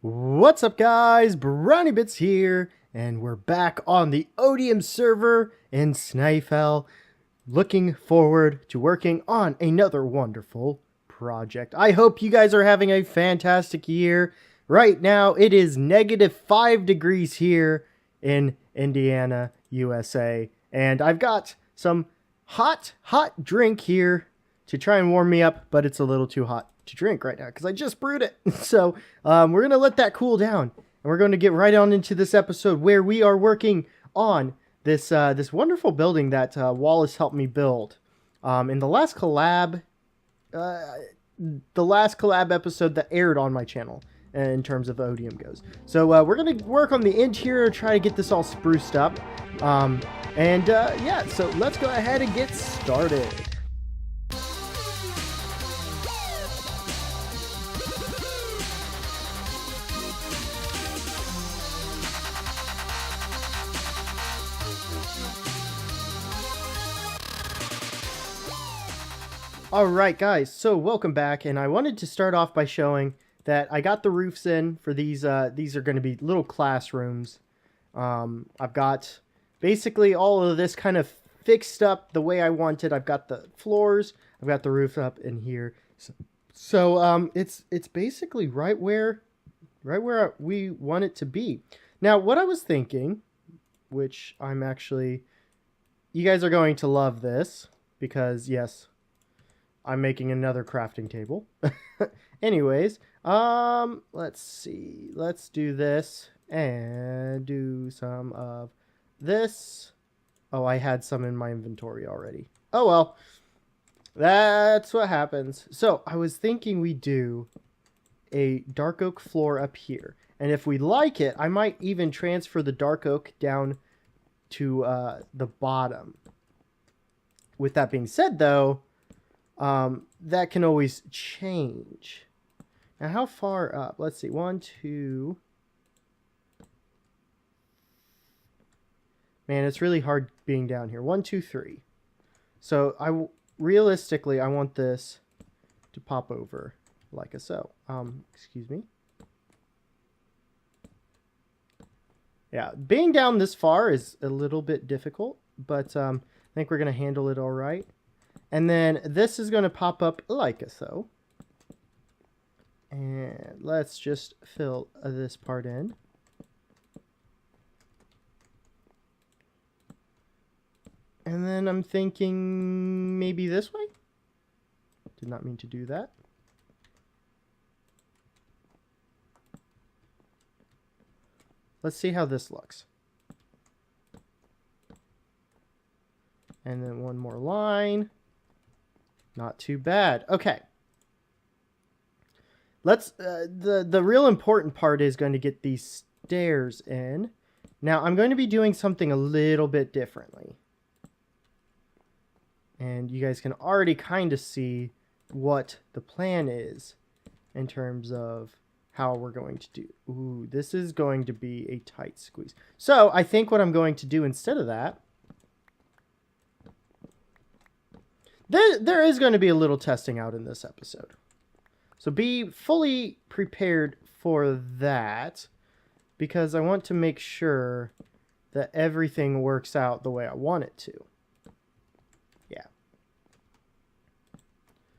What's up, guys? BrownieBits here, and we're back on the Otium server in Snaefell, looking forward to working on another wonderful project. I hope you guys are having a fantastic year. Right now, it is -5 degrees here in Indiana, USA, and I've got some hot drink here to try and warm me up, but it's a little too hot to drink right now because I just brewed it. So we're going to let that cool down, and we're going to get right on into this episode where we are working on this this wonderful building that Wallace helped me build. In the last collab episode that aired on my channel in terms of Otium goes. So we're going to work on the interior, try to get this all spruced up. Yeah, so let's go ahead and get started. Alright guys, so welcome back, and I wanted to start off by showing that I got the roofs in for these are going to be little classrooms. I've got basically all of this kind of fixed up the way I wanted. I've got the floors, I've got the roof up in here. So it's basically right where we want it to be. Now what I was thinking, which you guys are going to love this, because yes, I'm making another crafting table. Anyways, let's see. Let's do this and do some of this. Oh, I had some in my inventory already. Oh, well. That's what happens. So, I was thinking we do a dark oak floor up here. And if we like it, I might even transfer the dark oak down to the bottom. With that being said, though, that can always change. Now, how far up? Let's see. 1, 2. Man, it's really hard being down here. 1, 2, 3. So realistically, I want this to pop over like so. Excuse me. Yeah, being down this far is a little bit difficult, but I think we're going to handle it all right. And then this is going to pop up like so. And let's just fill this part in. And then I'm thinking maybe this way. Did not mean to do that. Let's see how this looks. And then one more line. Not too bad. Okay. Let's the real important part is going to get these stairs in. Now, I'm going to be doing something a little bit differently. And you guys can already kind of see what the plan is in terms of how we're going to do. Ooh, this is going to be a tight squeeze. So, I think what I'm going to do instead of that, there is going to be a little testing out in this episode. So be fully prepared for that, because I want to make sure that everything works out the way I want it to. Yeah.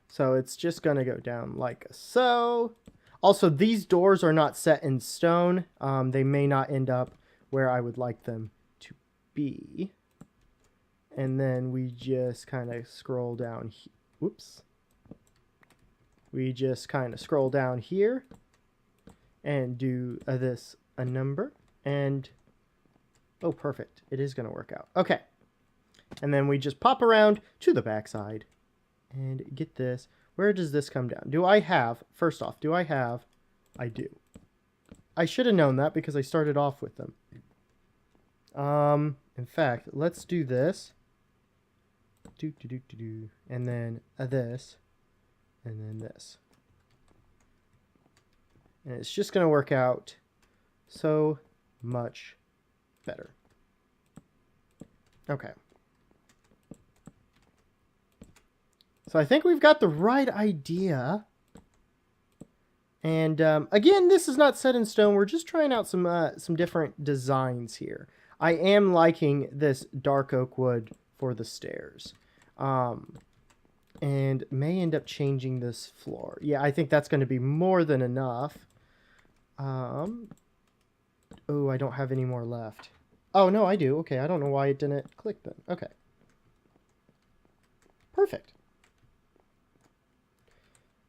So it's just going to go down like so. Also, these doors are not set in stone. They may not end up where I would like them to be. And then we just kind of scroll down. Whoops. We just kind of scroll down here and do a number. And, oh, perfect. It is going to work out. Okay. And then we just pop around to the backside and get this. Where does this come down? Do I have, first off, do I have? I do. I should have known that because I started off with them. In fact, let's do this. And then this. And then this. And it's just going to work out so much better. Okay. So I think we've got the right idea And again, this is not set in stone. We're just trying out some different designs here. I am liking this dark oak wood for the stairs. And may end up changing this floor. Yeah, I think that's going to be more than enough. Oh, I don't have any more left. Oh, no, I do. Okay, I don't know why it didn't click then. Okay. Perfect.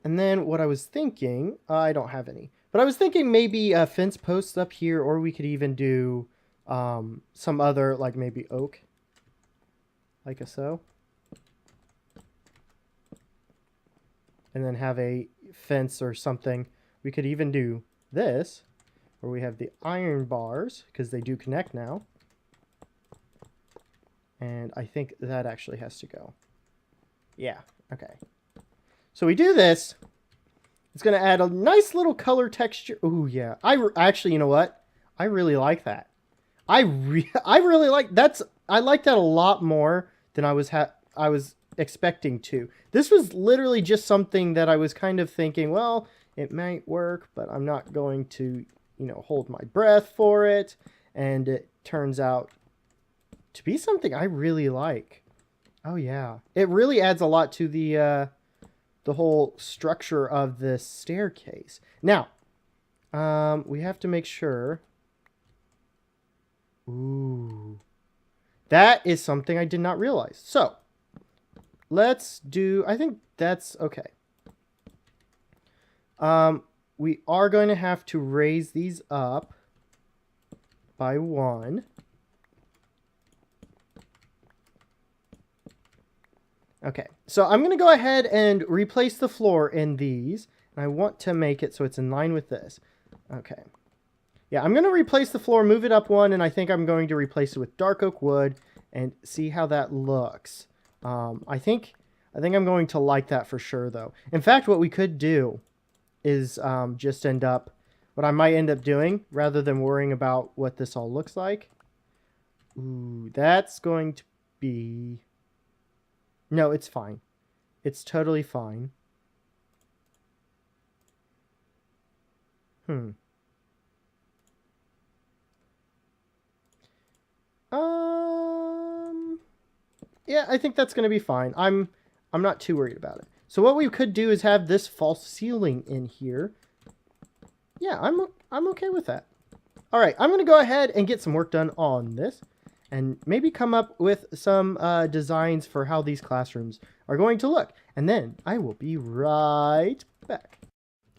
And then what I was thinking, I don't have any. But I was thinking maybe fence posts up here, or we could even do some other, like maybe oak. Like so. And then have a fence or something. We could even do this, where we have the iron bars, because they do connect now. And I think that actually has to go. Yeah, okay. So we do this. It's going to add a nice little color texture. Ooh, yeah. Actually, you know what? I really like that. I really like that's. I like that a lot more than I was expecting to. This was literally just something that I was kind of thinking, well, it might work, but I'm not going to, you know, hold my breath for it. And it turns out to be something I really like. Oh yeah, it really adds a lot to the whole structure of this staircase. Now, we have to make sure. Ooh, that is something I did not realize. So let's do. I think that's okay. We are going to have to raise these up by 1. Okay, so I'm going to go ahead and replace the floor in these. And I want to make it so it's in line with this. Okay. Yeah, I'm going to replace the floor, move it up 1, and I think I'm going to replace it with dark oak wood and see how that looks. I think I'm going to like that for sure, though. In fact, what we could do is just what I might end up doing, rather than worrying about what this all looks like. Ooh, that's going to be... No, it's fine. It's totally fine. Yeah, I think that's going to be fine. I'm not too worried about it. So what we could do is have this false ceiling in here. Yeah, I'm okay with that. All right, I'm going to go ahead and get some work done on this. And maybe come up with some designs for how these classrooms are going to look. And then I will be right back.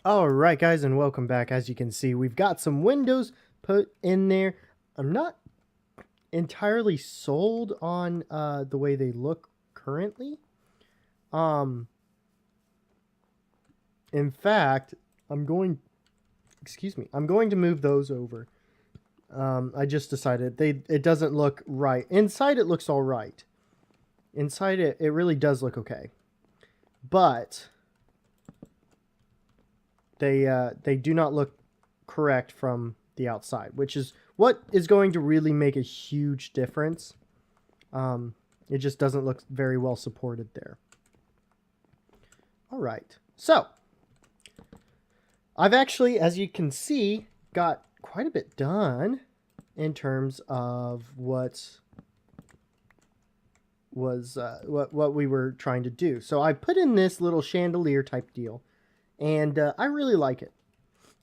Alright guys, and welcome back. As you can see, we've got some windows put in there. I'm not entirely sold on the way they look currently. In fact, I'm going to move those over. I just decided it doesn't look right. Inside it looks all right. Inside it really does look okay. But they do not look correct from the outside, which is what is going to really make a huge difference. It just doesn't look very well supported there. All right. So I've actually, as you can see, got quite a bit done in terms of what we were trying to do. So I put in this little chandelier type deal, and I really like it.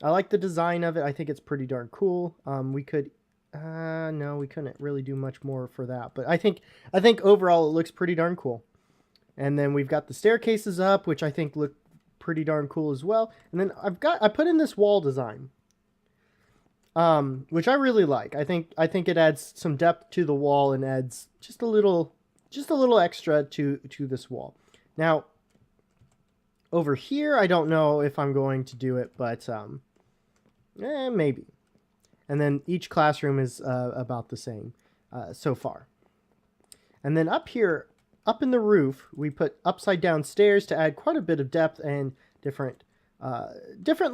I like the design of it. I think it's pretty darn cool. We could no, we couldn't really do much more for that, but I think overall it looks pretty darn cool. And then we've got the staircases up, which I think look pretty darn cool as well. And then I put in this wall design, which I really like. I think it adds some depth to the wall and adds just a little extra to this wall. Now, over here, I don't know if I'm going to do it, but maybe. And then each classroom is about the same so far. And then up here, up in the roof, we put upside down stairs to add quite a bit of depth and different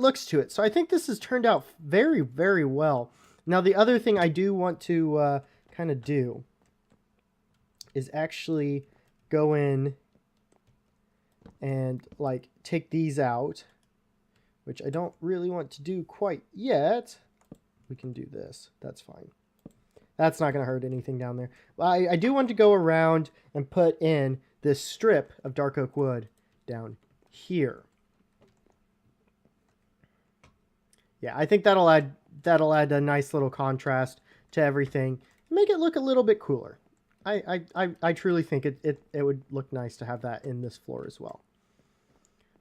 looks to it. So I think this has turned out very, very well. Now, the other thing I do want to kind of do is actually go in and like take these out, which I don't really want to do quite yet. We can do this. That's fine. That's not going to hurt anything down there. I do want to go around and put in this strip of dark oak wood down here. Yeah, I think that'll add a nice little contrast to everything. Make it look a little bit cooler. I truly think it would look nice to have that in this floor as well.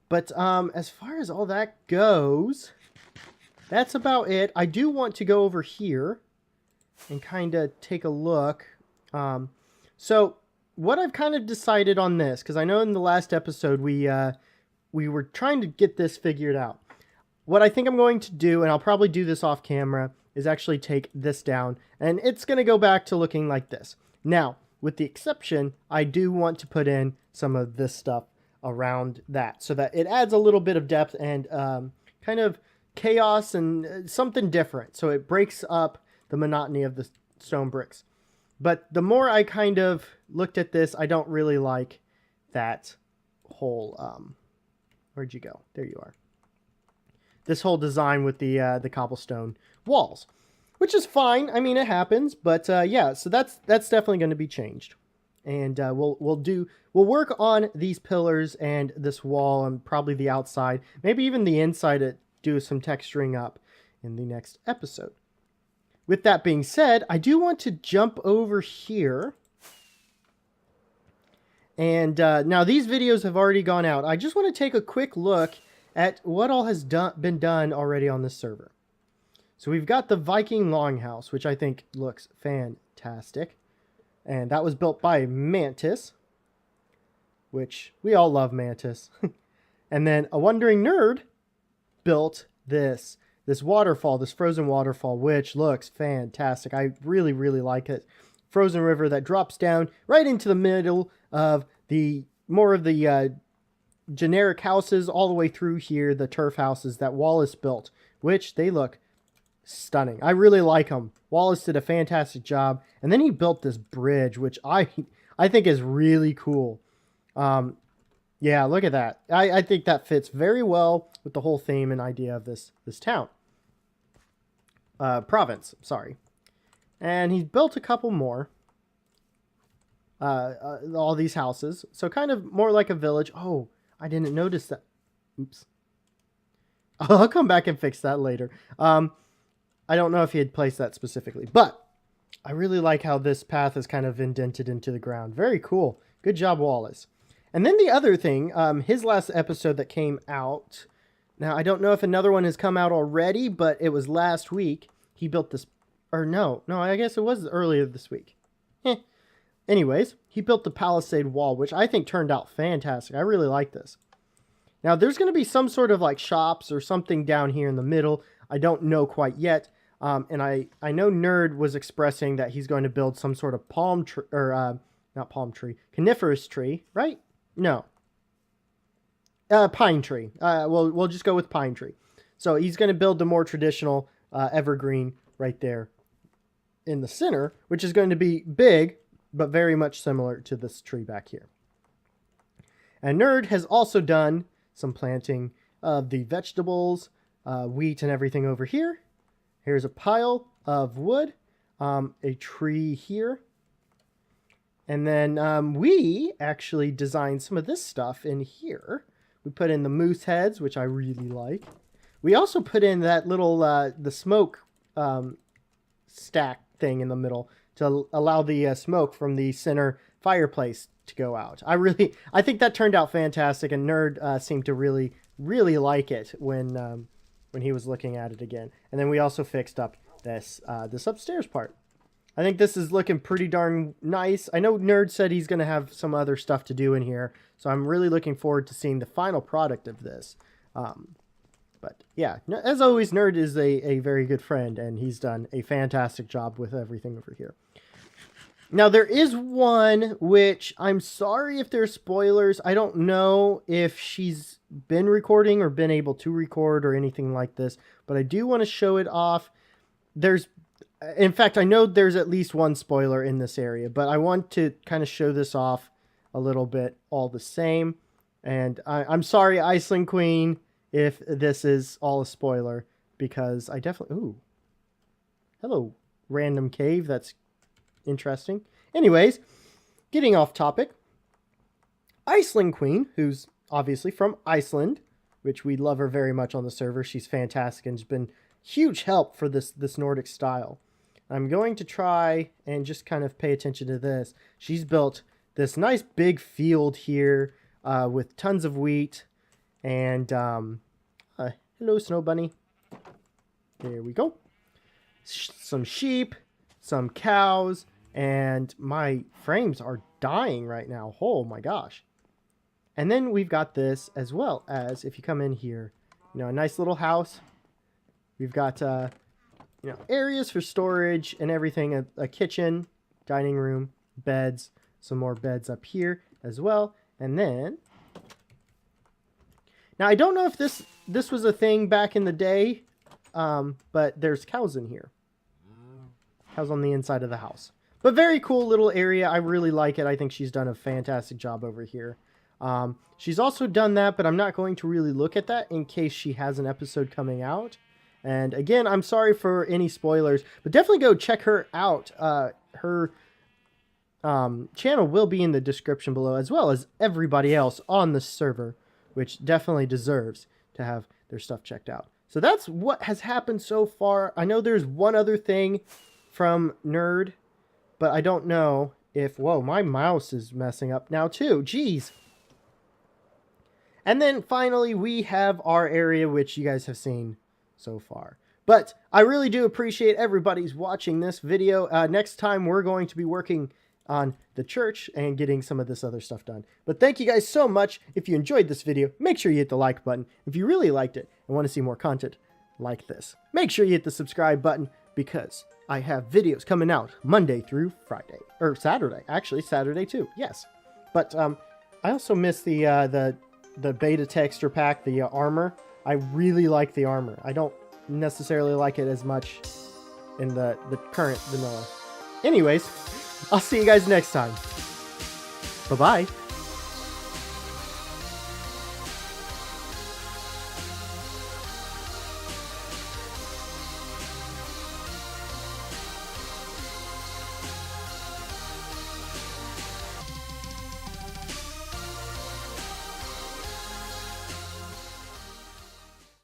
But as far as all that goes, that's about it. I do want to go over here and kind of take a look. So what I've kind of decided on this, because I know in the last episode we were trying to get this figured out. What I think I'm going to do, and I'll probably do this off camera, is actually take this down, and it's going to go back to looking like this. Now, with the exception, I do want to put in some of this stuff around that, so that it adds a little bit of depth and kind of chaos and something different, so it breaks up the monotony of the stone bricks. But the more I kind of looked at this, I don't really like that whole, where'd you go? There you are. This whole design with the cobblestone walls, which is fine. I mean, it happens, but yeah, so that's definitely going to be changed. And we'll work on these pillars and this wall and probably the outside, maybe even the inside, do some texturing up in the next episode. With that being said, I do want to jump over here. And now these videos have already gone out. I just want to take a quick look at what all has been done already on this server. So we've got the Viking Longhouse, which I think looks fantastic. And that was built by Mantis, which we all love Mantis. And then AWanderingNerd built this waterfall, this frozen waterfall, which looks fantastic. I really, really like it. Frozen river that drops down right into the middle of more of the generic houses all the way through here, the turf houses that Wallace built, which they look stunning. I really like them. Wallace did a fantastic job. And then he built this bridge, which I think is really cool. Yeah, look at that. I think that fits very well with the whole theme and idea of this town. Province, sorry. And he's built a couple more. All these houses. So kind of more like a village. Oh, I didn't notice that. Oops. I'll come back and fix that later. I don't know if he had placed that specifically, but I really like how this path is kind of indented into the ground. Very cool. Good job, Wallace. And then the other thing, his last episode that came out. Now, I don't know if another one has come out already, but it was last week. He built this, or no, I guess it was earlier this week. Anyways, he built the palisade wall, which I think turned out fantastic. I really like this. Now, there's going to be some sort of like shops or something down here in the middle. I don't know quite yet. And I know Nerd was expressing that he's going to build some sort of palm tree, or not palm tree, coniferous tree, right? No. Pine tree. We'll just go with pine tree. So he's going to build the more traditional evergreen right there in the center, which is going to be big, but very much similar to this tree back here. And Nerd has also done some planting of the vegetables, wheat and everything over here. Here's a pile of wood, a tree here. And then we actually designed some of this stuff in here. We put in the moose heads, which I really like. We also put in that little, the smoke stack thing in the middle to allow the smoke from the center fireplace to go out. I think that turned out fantastic, and Nerd seemed to really, really like it when he was looking at it again. And then we also fixed up this upstairs part. I think this is looking pretty darn nice. I know Nerd said he's going to have some other stuff to do in here, so I'm really looking forward to seeing the final product of this. But yeah, as always, Nerd is a very good friend, and he's done a fantastic job with everything over here. Now, there is one which I'm sorry if there's spoilers. I don't know if she's been recording or been able to record or anything like this, but I do want to show it off. In fact, I know there's at least one spoiler in this area, but I want to kind of show this off a little bit all the same. And I'm sorry, Iceland Queen, if this is all a spoiler, because I definitely... Ooh. Hello, random cave. That's interesting. Anyways, getting off topic. Iceland Queen, who's obviously from Iceland, which we love her very much on the server. She's fantastic and has been huge help for this Nordic style. I'm going to try and just kind of pay attention to this. She's built this nice big field here with tons of wheat and hello, Snow Bunny. There we go. Some sheep, some cows, and my frames are dying right now. Oh my gosh. And then we've got this as well as, if you come in here, you know, a nice little house. We've got, you know, areas for storage and everything. A kitchen, dining room, beds, some more beds up here as well. And then, now I don't know if this was a thing back in the day, but there's cows in here. Cows on the inside of the house. But very cool little area. I really like it. I think she's done a fantastic job over here. She's also done that, but I'm not going to really look at that in case she has an episode coming out. And again, I'm sorry for any spoilers, but definitely go check her out. Her channel will be in the description below, as well as everybody else on the server, which definitely deserves to have their stuff checked out. So that's what has happened so far. I know there's one other thing from Nerd, but I don't know if... Whoa, my mouse is messing up now too. Jeez. And then finally, we have our area, which you guys have seen so far. But I really do appreciate everybody's watching this video. Next time, we're going to be working on the church and getting some of this other stuff done. But thank you guys so much. If you enjoyed this video, make sure you hit the like button. If you really liked it and want to see more content like this, make sure you hit the subscribe button, because I have videos coming out Monday through Friday. Or Saturday. Actually, Saturday too. Yes. But I also missed the beta texture pack, the armor. I really like the armor. I don't necessarily like it as much in the current vanilla. Anyways, I'll see you guys next time. Bye-bye.